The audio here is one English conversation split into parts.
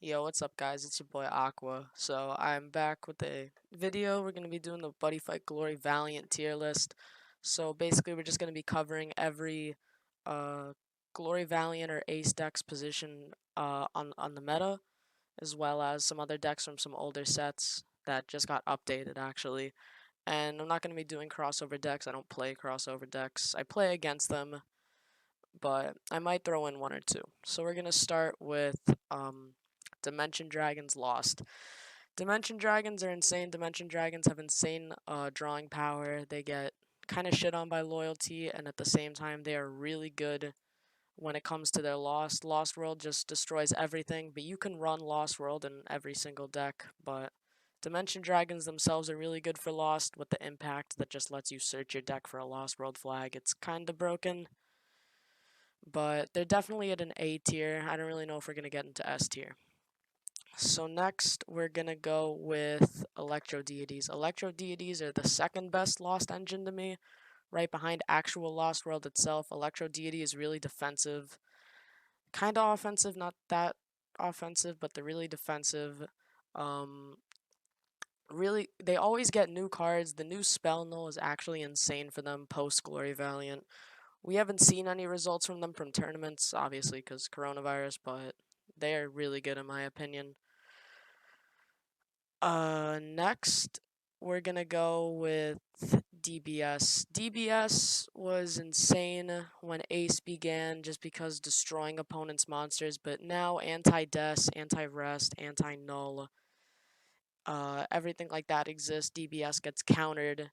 Yo, what's up, guys? It's your boy Aqua. So I'm back with a video. We're gonna be doing the Buddyfight Glory Valiant tier list. So basically, we're just gonna be covering every uh Glory Valiant or Ace deck's position on the meta, as well as some other decks from some older sets that just got updated actually. And I'm not gonna be doing crossover decks. I don't play crossover decks. I play against them, but I might throw in one or two. So we're gonna start with Dimension Dragons Lost. Dimension Dragons are insane. Dimension Dragons have insane drawing power. They get kind of shit on by loyalty, and at the same time, they are really good when it comes to their Lost. Lost World just destroys everything, but you can run Lost World in every single deck, but Dimension Dragons themselves are really good for Lost with the impact that just lets you search your deck for a Lost World flag. It's kind of broken, but they're definitely at an A tier. I don't really know if we're going to get into S tier. So next, we're going to go with Electro deities. Electro deities are the second best Lost engine to me, right behind actual Lost World itself. Electro deity is really defensive, kind of offensive, not that offensive, but they're really defensive. Um, really, they always get new cards. The new spell null is actually insane for them post Glory Valiant. We haven't seen any results from them from tournaments, obviously, because coronavirus, but they're really good in my opinion. Next, we're gonna go with DBS. DBS was insane when Ace began just because destroying opponents' monsters, but now anti-Des, anti-Rest, anti-Null, everything like that exists. DBS gets countered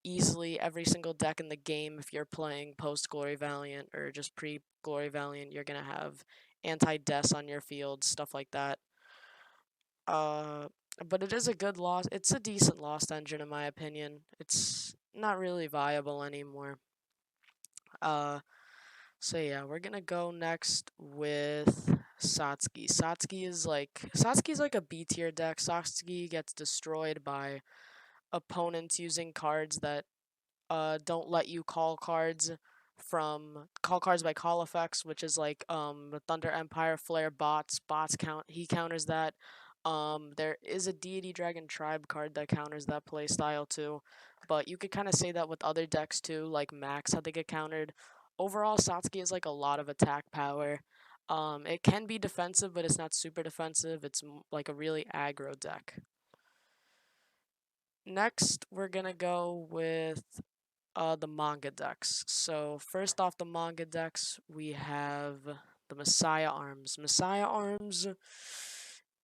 easily every single deck in the game. If you're playing post Glory Valiant or just pre Glory Valiant, you're gonna have anti-Des on your field, stuff like that. Uh, but it is a good loss. It's a decent lost engine in my opinion. It's not really viable anymore. Uh, so yeah, we're gonna go next with Satsuki. Satsuki's like a B tier deck. Satsuki gets destroyed by opponents using cards that don't let you call cards by call effects, which is like Thunder Empire, Flare bots count, he counters that. There is a Deity Dragon Tribe card that counters that play style too, but you could kind of say that with other decks too, like Max, how they get countered. Overall, Satsuki has like a lot of attack power. It can be defensive, but it's not super defensive. It's like a really aggro deck. Next, we're gonna go with the manga decks. So first off the manga decks, we have the Messiah Arms. Messiah Arms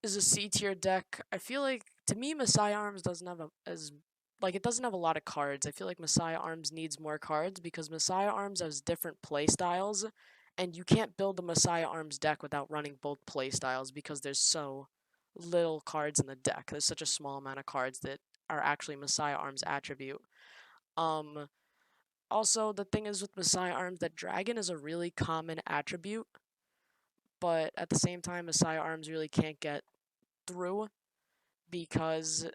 is a C tier deck. I feel like to me Messiah Arms doesn't have it doesn't have a lot of cards. I feel like Messiah Arms needs more cards because Messiah Arms has different play styles, and you can't build the Messiah Arms deck without running both play styles because there's so little cards in the deck. There's such a small amount of cards that are actually Messiah Arms attribute. Um, Also, the thing is with Messiah Arms that Dragon is a really common attribute, but at the same time, Messiah Arms really can't get through because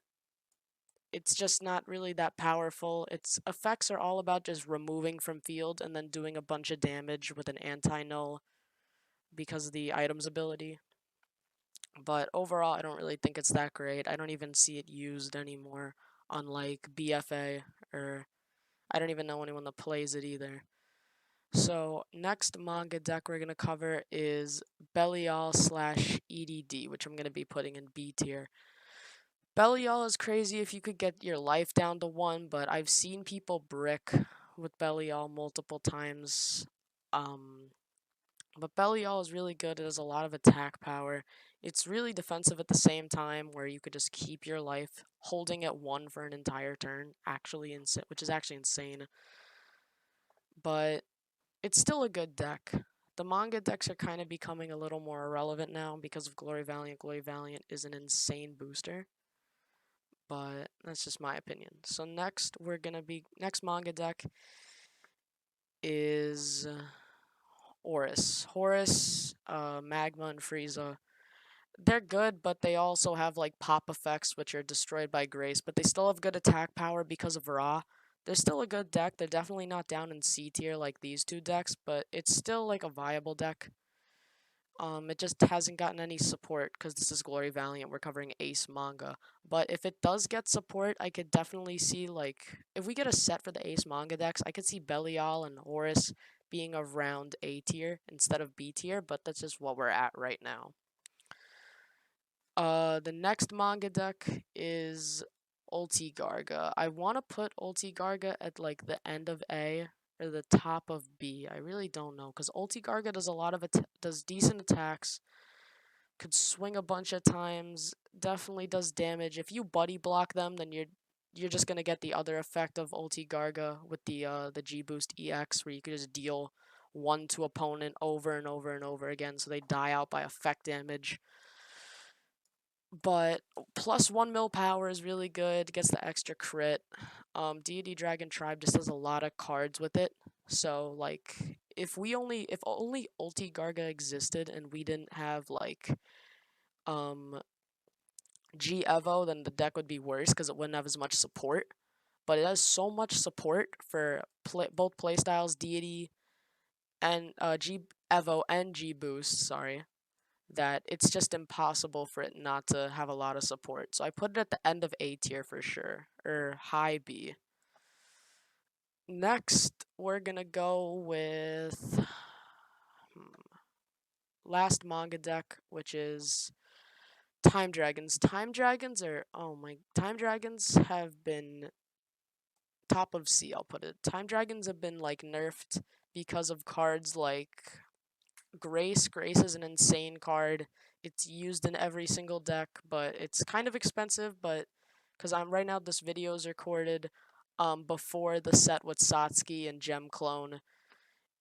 it's just not really that powerful. Its effects are all about just removing from field and then doing a bunch of damage with an anti-null because of the item's ability. But overall, I don't really think it's that great. I don't even see it used anymore on like BFA, or I don't even know anyone that plays it either. So next manga deck we're gonna cover is Belial slash EDD, which I'm gonna be putting in B tier. Belial is crazy if you could get your life down to 1, but I've seen people brick with Belial multiple times. Um, but Belial is really good. It has a lot of attack power. It's really defensive at the same time, where you could just keep your life holding at 1 for an entire turn, which is actually insane. But it's still a good deck. The manga decks are kind of becoming a little more irrelevant now because of Glory Valiant. Glory Valiant is an insane booster, but that's just my opinion. So next manga deck is Horus, Magma, and Frieza. They're good, but they also have like pop effects, which are destroyed by Grace, but they still have good attack power because of Ra. They're still a good deck. They're definitely not down in C tier like these two decks, but it's still like a viable deck. It just hasn't gotten any support because this is Glory Valiant. We're covering Ace manga. But if it does get support, I could definitely see, like, if we get a set for the Ace manga decks, I could see Belial and Horus being around A tier instead of B tier, but that's just what we're at right now. The next manga deck is Ulti Garga. I want to put Ulti Garga at, like, the end of A or the top of B. I really don't know, because Ulti Garga does a lot of does decent attacks, could swing a bunch of times, definitely does damage. If you buddy block them, then you're just gonna get the other effect of Ulti Garga with the G Boost EX, where you could just deal one to opponent over and over and over again, so they die out by effect damage. But +1 mil power is really good, gets the extra crit. Deity Dragon Tribe just has a lot of cards with it. So, like, if only Ulti Garga existed and we didn't have, like, G-evo, then the deck would be worse because it wouldn't have as much support. But it has so much support for both playstyles, Deity and G-evo and G-boost, sorry, that it's just impossible for it not to have a lot of support. So I put it at the end of A tier for sure, or high B. Next, we're gonna go with last manga deck, which is Time Dragons. Time Dragons have been top of C, I'll put it. Time Dragons have been, like, nerfed because of cards like Grace. Grace is an insane card. It's used in every single deck, but it's kind of expensive, but because right now this video is recorded before the set with Satsuki and Gem Clone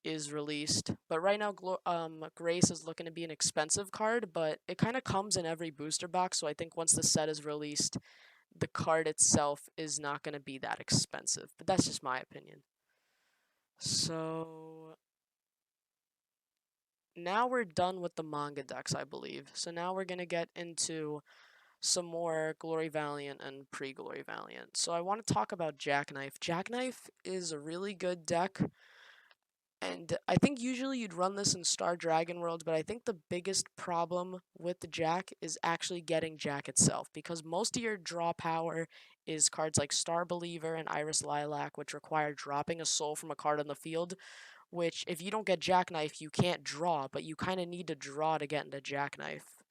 is released. But right now Grace is looking to be an expensive card, but it kind of comes in every booster box, so I think once the set is released, the card itself is not going to be that expensive. But that's just my opinion. So now we're done with the manga decks, I believe. So now we're going to get into some more Glory Valiant and pre-Glory Valiant. So I want to talk about Jackknife. Jackknife is a really good deck, and I think usually you'd run this in Star Dragon World, but I think the biggest problem with the Jack is actually getting Jack itself, because most of your draw power is cards like Star Believer and Iris Lilac, which require dropping a soul from a card on the field, which if you don't get Jackknife, you can't draw, but you kind of need to draw to get into Jackknife,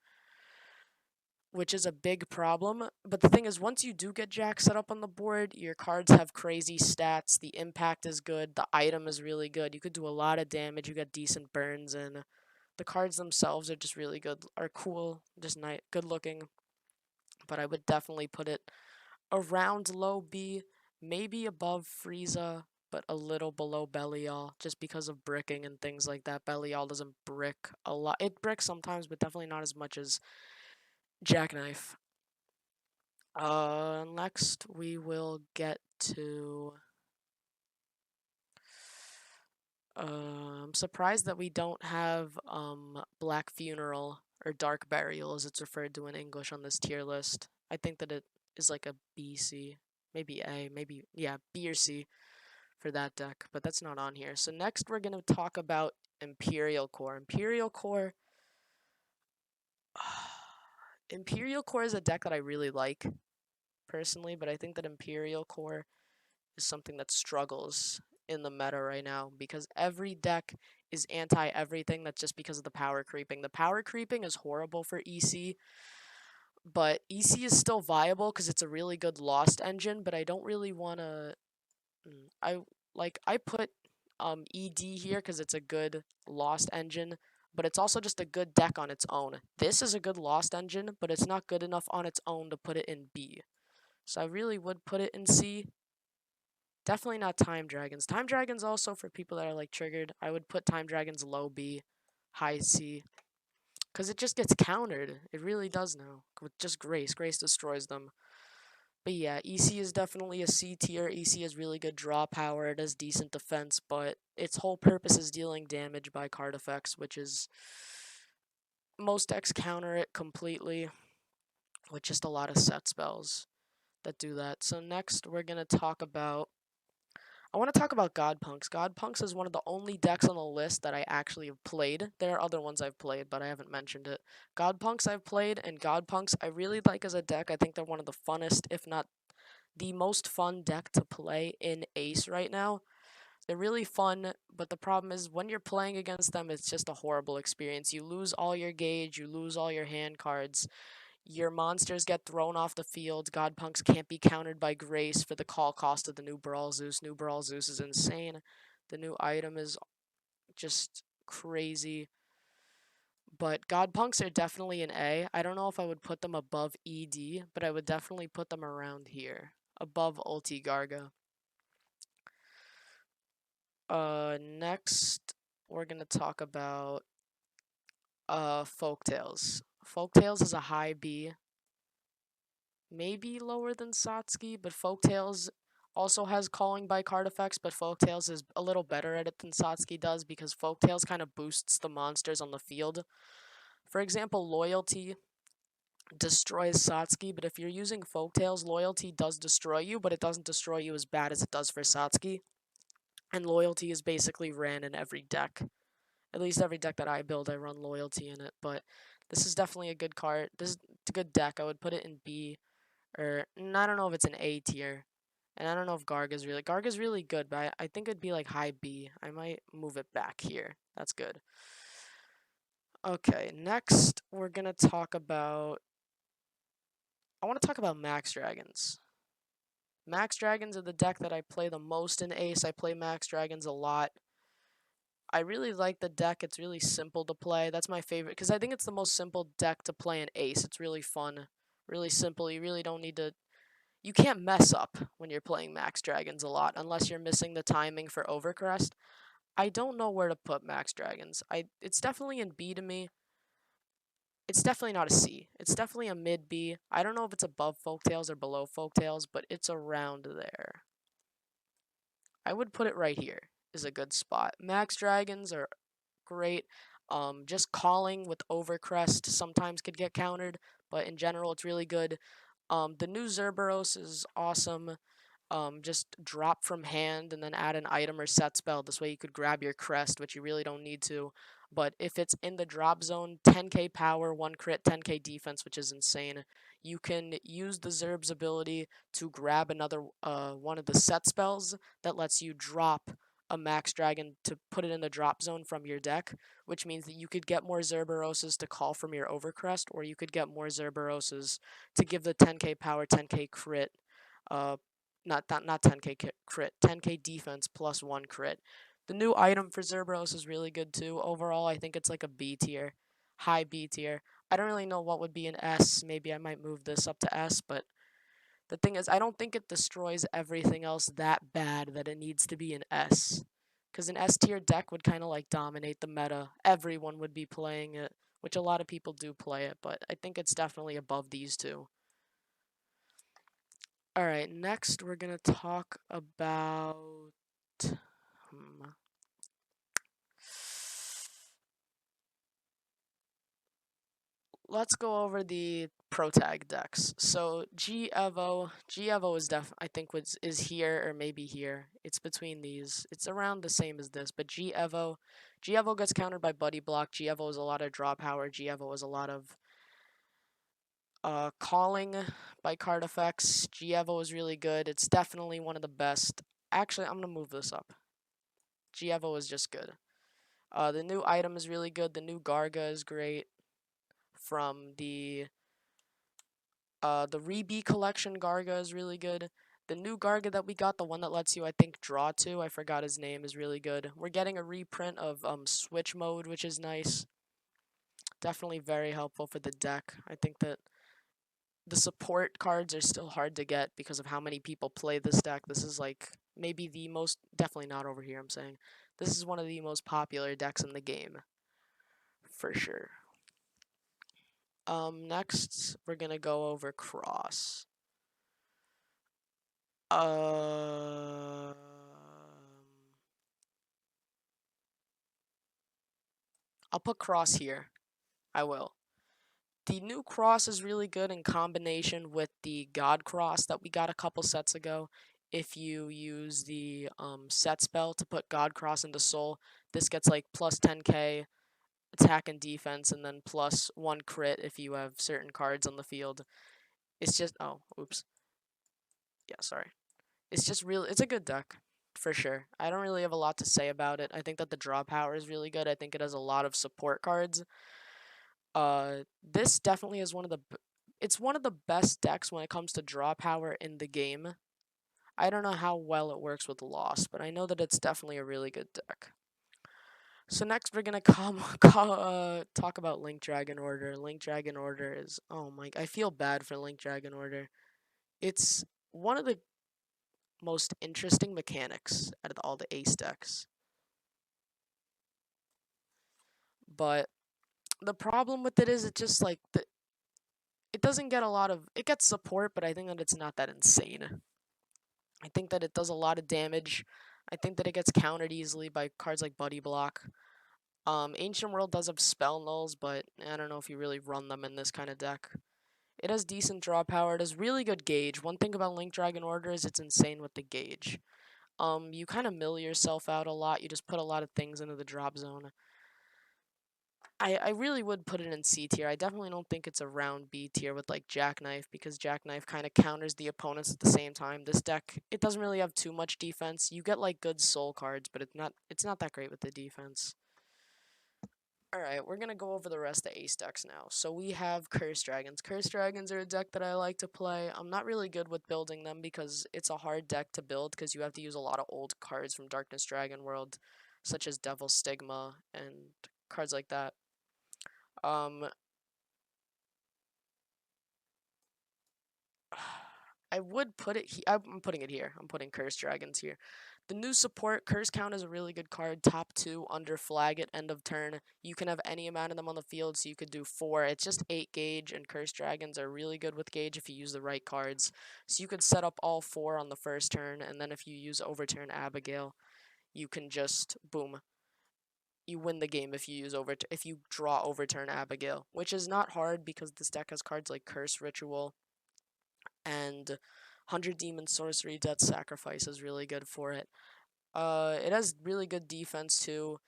which is a big problem. But the thing is, once you do get Jack set up on the board, your cards have crazy stats, the impact is good, the item is really good, you could do a lot of damage, you got decent burns, and the cards themselves are just really good, are cool, just nice, good looking. But I would definitely put it around low B, maybe above Frieza, but a little below Belial, just because of bricking and things like that. Belial doesn't brick a lot. It bricks sometimes, but definitely not as much as Jackknife. Next we will get to. I'm surprised that we don't have Black Funeral or Dark Burial as it's referred to in English on this tier list. I think that it is like a BC, maybe A, maybe yeah, B or C for that deck, but that's not on here. So next we're gonna talk about Imperial Core. Imperial Core is a deck that I really like personally, but I think that Imperial Core is something that struggles in the meta right now because every deck is anti-everything. That's just because of the power creeping. The power creeping is horrible for EC, but EC is still viable because it's a really good Lost engine, but I don't really want to... I put ED here because it's a good Lost engine, but it's also just a good deck on its own. This is a good Lost engine, but it's not good enough on its own to put it in B. So I really would put it in C. Definitely not Time Dragons. Time Dragons also for people that are like triggered. I would put Time Dragons low B, high C. Because it just gets countered. It really does now. With just Grace. Grace destroys them. But yeah, EC is definitely a C tier. EC has really good draw power. It has decent defense, but its whole purpose is dealing damage by card effects, which is... most decks counter it completely with just a lot of set spells that do that. So next we're going to talk about I want to talk about Godpunks. Godpunks is one of the only decks on the list that I actually have played. There are other ones I've played, but I haven't mentioned it. Godpunks I've played, and Godpunks I really like as a deck. I think they're one of the funnest, if not the most fun deck to play in Ace right now. They're really fun, but the problem is when you're playing against them, it's just a horrible experience. You lose all your gauge, you lose all your hand cards, your monsters get thrown off the field. Godpunks can't be countered by Grace for the call cost of the new Brawl Zeus. New Brawl Zeus is insane. The new item is just crazy. But Godpunks are definitely an A. I don't know if I would put them above ED, but I would definitely put them around here. Above Ulti Garga. Next, we're gonna talk about Folktales. Folktales is a high B, maybe lower than Satsuki, but Folktales also has calling by card effects, but Folktales is a little better at it than Satsuki does because Folktales kind of boosts the monsters on the field. For example, Loyalty destroys Satsuki, but if you're using Folktales, Loyalty does destroy you, but it doesn't destroy you as bad as it does for Satsuki. And Loyalty is basically ran in every deck. At least every deck that I build, I run Loyalty in it, but this is definitely a good card. This is a good deck. I would put it in B, or I don't know if it's an A tier. And I don't know if Garga's really good, but I think it'd be like high B. I might move it back here. That's good. Okay, next we're gonna talk about I want to talk about Max Dragons. Max Dragons are the deck that I play the most in Ace. I play Max Dragons a lot. I really like the deck. It's really simple to play. That's my favorite because I think it's the most simple deck to play in Ace. It's really fun, really simple. You really don't need to. You can't mess up when you're playing Max Dragons a lot unless you're missing the timing for Overcrest. I don't know where to put Max Dragons. It's definitely in B to me. It's definitely not a C. It's definitely a mid B. I don't know if it's above Folktales or below Folktales, but it's around there. I would put it right here. Is a good spot. Max Dragons are great. Just calling with Overcrest sometimes could get countered, but in general, it's really good. The new Zerberos is awesome. Just drop from hand and then add an item or set spell. This way you could grab your crest, which you really don't need to. But if it's in the drop zone, 10k power, 1 crit, 10k defense, which is insane. You can use the Zerb's ability to grab another one of the set spells that lets you drop a Max Dragon to put it in the drop zone from your deck, which means that you could get more Zerberoses to call from your Overcrest, or you could get more Zerberoses to give the 10k power, 10k crit, uh, not 10k crit, 10k defense plus 1 crit. The new item for Zerberos is really good too. Overall, I think it's like a B tier, high B tier. I don't really know what would be an S. Maybe I might move this up to S, but the thing is, I don't think it destroys everything else that bad that it needs to be an S. Because an S tier deck would kind of like dominate the meta. Everyone would be playing it, which a lot of people do play it, but I think it's definitely above these two. Alright, next we're gonna talk about. Let's go over the protag decks. So G-evo is I think is here or maybe here. It's between these. It's around the same as this, but G-evo gets countered by Buddy Block. G-evo is a lot of draw power. G-evo is a lot of calling by card effects. G-evo is really good. It's definitely one of the best. Actually, I'm gonna move this up. G-evo is just good. The new item is really good. The new Garga is great. From the Rebi collection Garga is really good. The new Garga that we got, the one that lets you, I think, draw to, I forgot his name, is really good. We're getting a reprint of Switch Mode, which is nice. Definitely very helpful for the deck. I think that the support cards are still hard to get because of how many people play this deck. This is like maybe the most, definitely not over here, I'm saying. This is one of the most popular decks in the game. For sure. Next, we're gonna go over Cross. I'll put Cross here. I will. The new Cross is really good in combination with the God Cross that we got a couple sets ago. if you use the set spell to put God Cross into Soul, this gets like plus 10k attack and defense, and then plus 1 crit if you have certain cards on the field. It's just, oh, oops. Yeah, sorry. It's just it's a good deck, for sure. I don't really have a lot to say about it. I think that the draw power is really good. I think it has a lot of support cards. This definitely is it's one of the best decks when it comes to draw power in the game. I don't know how well it works with Lost, but I know that it's definitely a really good deck. So next we're gonna talk about Link Dragon Order. Link Dragon Order is, oh my, I feel bad for Link Dragon Order. It's one of the most interesting mechanics out of all the Ace decks. But the problem with it is it just like it doesn't get a lot of, it gets support, but I think that it's not that insane. I think that it does a lot of damage. I think that it gets countered easily by cards like Buddy Block. Ancient World does have spell nulls, but I don't know if you really run them in this kind of deck. It has decent draw power. It has really good gauge. One thing about Link Dragon Order is it's insane with the gauge. You kind of mill yourself out a lot. You just put a lot of things into the drop zone. I really would put it in C tier. I definitely don't think it's around B tier with like Jackknife, because Jackknife kind of counters the opponents at the same time. This deck, it doesn't really have too much defense. You get like good soul cards, but it's not that great with the defense. Alright, we're gonna go over the rest of Ace decks now. So we have Curse Dragons. Curse Dragons are a deck that I like to play. I'm not really good with building them because it's a hard deck to build because you have to use a lot of old cards from Darkness Dragon World, such as Devil Stigma and cards like that. I would put it I'm putting it here. I'm putting Curse Dragons here. The new support, Curse Count, is a really good card. Top 2, under flag at end of turn. You can have any amount of them on the field, so you could do 4. It's just 8 gauge, and Curse Dragons are really good with gauge if you use the right cards. So you could set up all 4 on the first turn, and then if you use Overturn Abigail, you can just, boom, you win the game if you use if you draw Overturn Abigail, which is not hard because this deck has cards like Curse Ritual, and 100 Demon Sorcery Death Sacrifice is really good for it. It has really good defense too.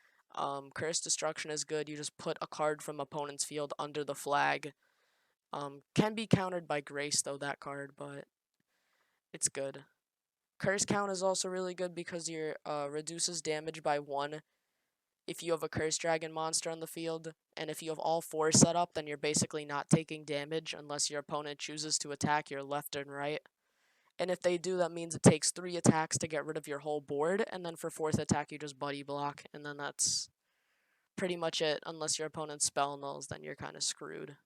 Curse Destruction is good. You just put a card from opponent's field under the flag. Can be countered by Grace though, that card, but it's good. Curse Count is also really good because your reduces damage by 1 if you have a Curse Dragon monster on the field, and if you have all 4 set up, then you're basically not taking damage unless your opponent chooses to attack your left and right. And if they do, that means it takes 3 attacks to get rid of your whole board, and then for 4th attack you just Buddy Block, and then that's pretty much it. Unless your opponent's spell nulls, then you're kind of screwed.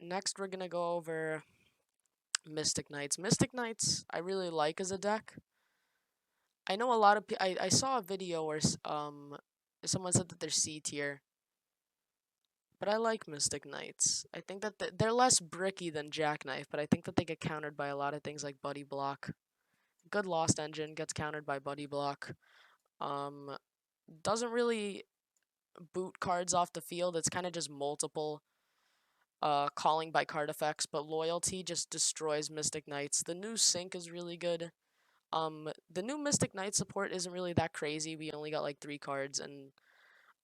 Next, we're gonna go over Mystic Knights. Mystic Knights, I really like as a deck. I know a lot of people. I saw a video where someone said that they're C tier, but I like Mystic Knights. I think that they're less bricky than Jackknife, but I think that they get countered by a lot of things like Buddy Block. Good Lost Engine gets countered by Buddy Block. Doesn't really boot cards off the field. It's kind of just multiple calling by card effects, but Loyalty just destroys Mystic Knights. The new sync is really good. The new Mystic Knight support isn't really that crazy. We only got like 3 cards, and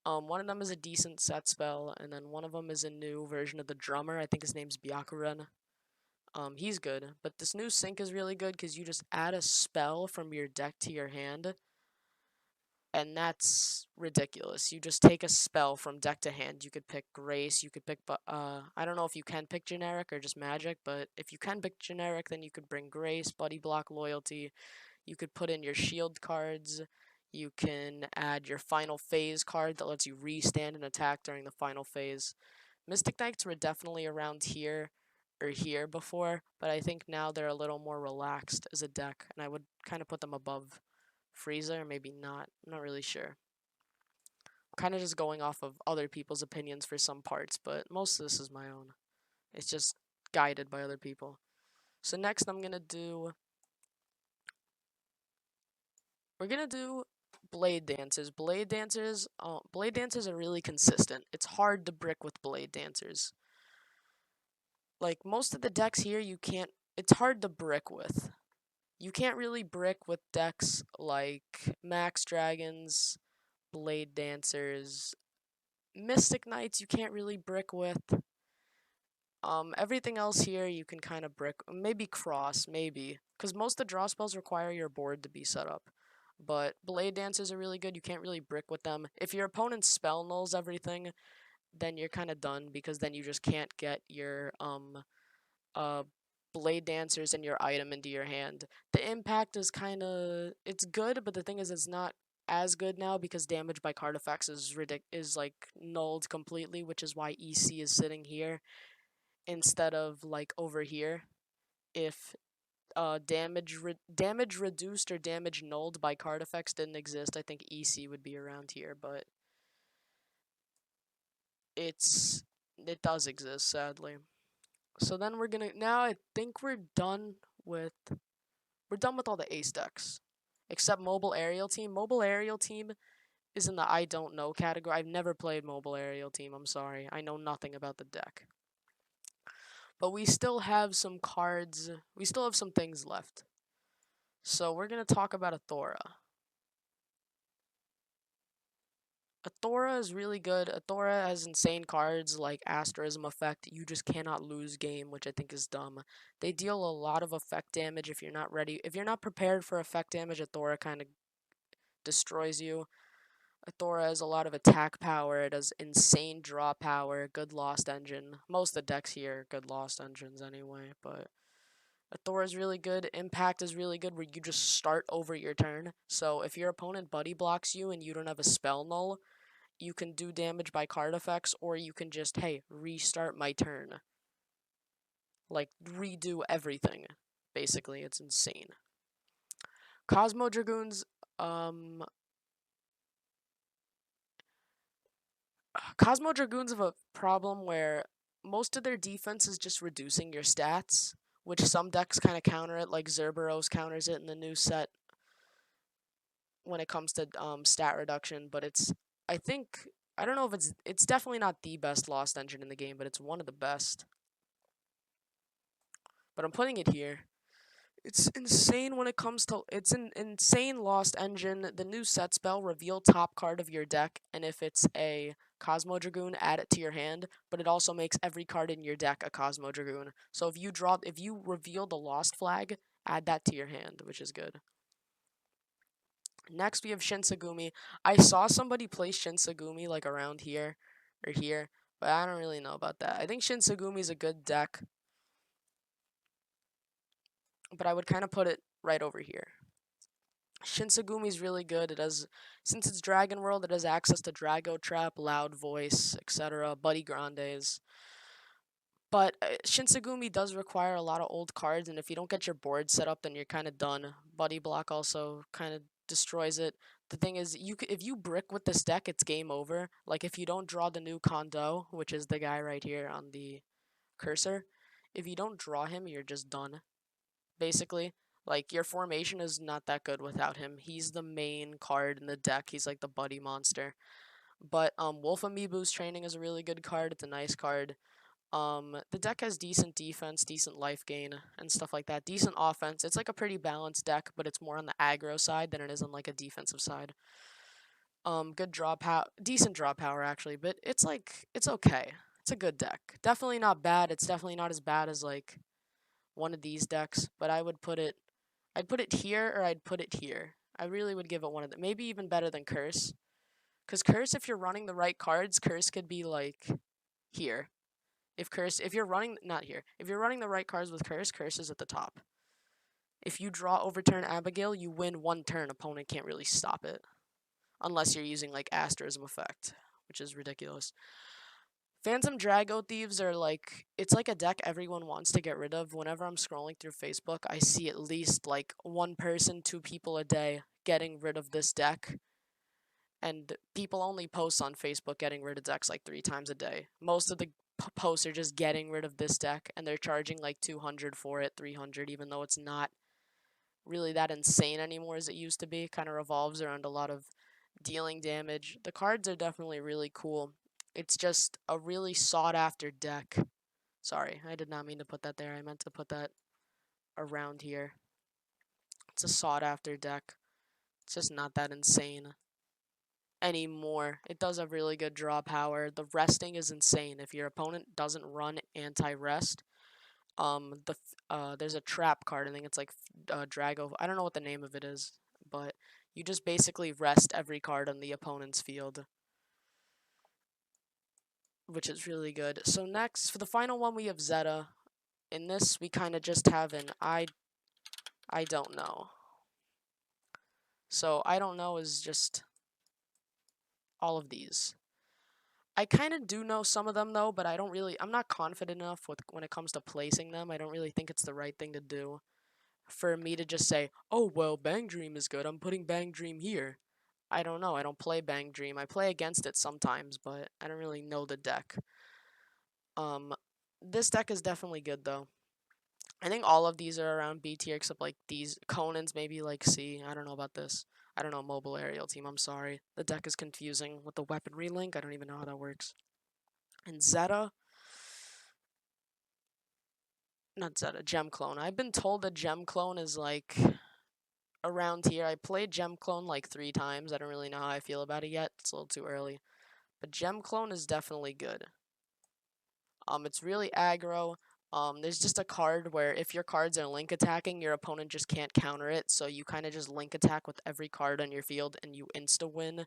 one of them is a decent set spell, and then one of them is a new version of the drummer. I think his name's Byakuren. He's good, but this new sync is really good because you just add a spell from your deck to your hand, and that's ridiculous. You just take a spell from deck to hand. You could pick Grace, you could pick, I don't know if you can pick generic or just magic, but if you can pick generic, then you could bring Grace, Buddy Block, Loyalty. You could put in your shield cards. You can add your final phase card that lets you restand an attack during the final phase. Mystic Knights were definitely around here or here before, but I think now they're a little more relaxed as a deck, and I would kind of put them above Frieza, or maybe not. I'm not really sure. I'm kind of just going off of other people's opinions for some parts, but most of this is my own. It's just guided by other people. So next we're gonna do Blade Dancers. Blade Dancers are really consistent. It's hard to brick with Blade Dancers. Like, most of the decks here, it's hard to brick with. You can't really brick with decks like Max Dragons, Blade Dancers, Mystic Knights. You can't really brick with. Everything else here you can kind of brick. Maybe Cross, maybe, because most of the draw spells require your board to be set up. But Blade Dancers are really good. You can't really brick with them. If your opponent spell nulls everything, then you're kind of done because then you just can't get your uh Blade Dancers and your item into your hand. The impact is kind of it's good, but the thing is it's not as good now because damage by card effects is like nulled completely, which is why EC is sitting here instead of like over here. If damage reduced or damage nulled by card effects didn't exist, I think EC would be around here, but it does exist, sadly. So then now I think with we're done with all the ace decks. Except Mobile Aerial Team. Mobile Aerial Team is in the I don't know category. I've never played Mobile Aerial Team, I'm sorry. I know nothing about the deck. But we still have some cards, we still have some things left. So we're gonna talk about a Thora. A Thora is really good. A Thora has insane cards like Asterism Effect. You just cannot lose game, which I think is dumb. They deal a lot of effect damage if you're not ready. If you're not prepared for effect damage, a Thora kind of destroys you. A Thora has a lot of attack power. It has insane draw power, good Lost Engine. Most of the decks here are good Lost Engines anyway, but a Thor is really good. Impact is really good where you just start over your turn. So if your opponent buddy blocks you and you don't have a spell null, you can do damage by card effects, or you can just, hey, restart my turn. Like, redo everything. Basically, it's insane. Cosmo Dragoons, Cosmo Dragoons have a problem where most of their defense is just reducing your stats, which some decks kind of counter it, like Zerberos counters it in the new set when it comes to stat reduction, but I think I don't know if it's definitely not the best Lost Engine in the game, but it's one of the best. But I'm putting it here. It's insane when it comes to it's an insane Lost Engine. The new set spell, reveal top card of your deck, and if it's a Cosmo Dragoon, add it to your hand, but it also makes every card in your deck a Cosmo Dragoon. So if you reveal the Lost Flag, add that to your hand, which is good. Next, we have Shinsengumi. I saw somebody play Shinsengumi like around here or here, but I don't really know about that. I think Shinsengumi is a good deck, but I would kind of put it right over here. Shinsengumi is really good. Since it's Dragon World, it has access to Drago Trap, Loud Voice, etc., Buddy Grandes. But Shinsengumi does require a lot of old cards, and if you don't get your board set up, then you're kind of done. Buddy Block also kind of destroys it. The thing is, if you brick with this deck, it's game over. Like, if you don't draw the new Kondo, which is the guy right here on the cursor, if you don't draw him, you're just done, basically. Like, your formation is not that good without him. He's the main card in the deck. He's like the buddy monster. But Wolf Amiibo's Training is a really good card. It's a nice card. The deck has decent defense, decent life gain, and stuff like that. Decent offense. It's like a pretty balanced deck, but it's more on the aggro side than it is on like a defensive side. Good draw power, decent draw power actually, but it's okay. It's a good deck. Definitely not bad. It's definitely not as bad as like one of these decks, but I'd put it here or I'd put it here. I really would give it one of them. Maybe even better than Curse. Because Curse, if you're running the right cards, Curse could be like here. If you're running, not here. If you're running the right cards with Curse, Curse is at the top. If you draw Overturn Abigail, you win one turn. Opponent can't really stop it. Unless you're using like Asterism Effect, which is ridiculous. Phantom Drago Thieves are like, it's like a deck everyone wants to get rid of. Whenever I'm scrolling through Facebook, I see at least like one person, two people a day getting rid of this deck. And people only post on Facebook getting rid of decks like 3 times a day. Most of the posts are just getting rid of this deck, and they're charging like 200 for it, 300, even though it's not really that insane anymore as it used to be. Kind of revolves around a lot of dealing damage. The cards are definitely really cool. It's just a really sought after deck. Sorry, I did not mean to put that there. I meant to put that around here. It's a sought after deck. It's just not that insane anymore. It does have really good draw power. The resting is insane. If your opponent doesn't run anti-rest, there's a trap card. I think it's like Drago. I don't know what the name of it is, but you just basically rest every card on the opponent's field, which is really good. So next, for the final one, we have Zeta. In this, we kind of just have an I don't know. So I don't know is just all of these. I kind of do know some of them though, but I'm not confident enough when it comes to placing them. I don't really think it's the right thing to do for me to just say, oh, well, Bang Dream is good. I'm putting Bang Dream here. I don't know. I don't play Bang Dream. I play against it sometimes, but I don't really know the deck. This deck is definitely good though. I think all of these are around B tier except like these Conan's maybe like C. I don't know about this. I don't know mobile aerial team. I'm sorry. The deck is confusing with the weaponry link. I don't even know how that works. And Zeta, not Zeta, Gem Clone. I've been told that Gem Clone is like around here. I played Gem Clone like 3 times. I don't really know how I feel about it yet. It's a little too early. But Gem Clone is definitely good. It's really aggro. There's just a card where if your cards are link attacking, your opponent just can't counter it. So you kind of just link attack with every card on your field and you insta win.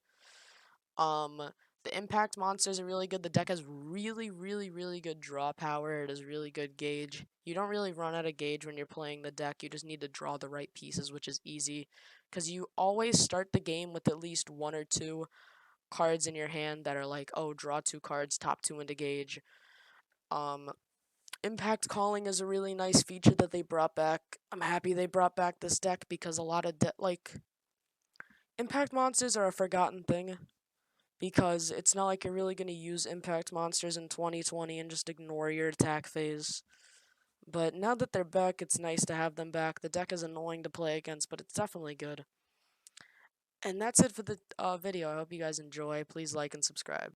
The impact monsters are really good. The deck has really, really, really good draw power. It has really good gauge. You don't really run out of gauge when you're playing the deck. You just need to draw the right pieces, which is easy. Because you always start the game with at least 1 or 2 cards in your hand that are like, oh, draw 2 cards, top 2 into gauge. Impact calling is a really nice feature that they brought back. I'm happy they brought back this deck because a lot of impact monsters are a forgotten thing. Because it's not like you're really going to use impact monsters in 2020 and just ignore your attack phase. But now that they're back, it's nice to have them back. The deck is annoying to play against, but it's definitely good. And that's it for the video. I hope you guys enjoy. Please like and subscribe.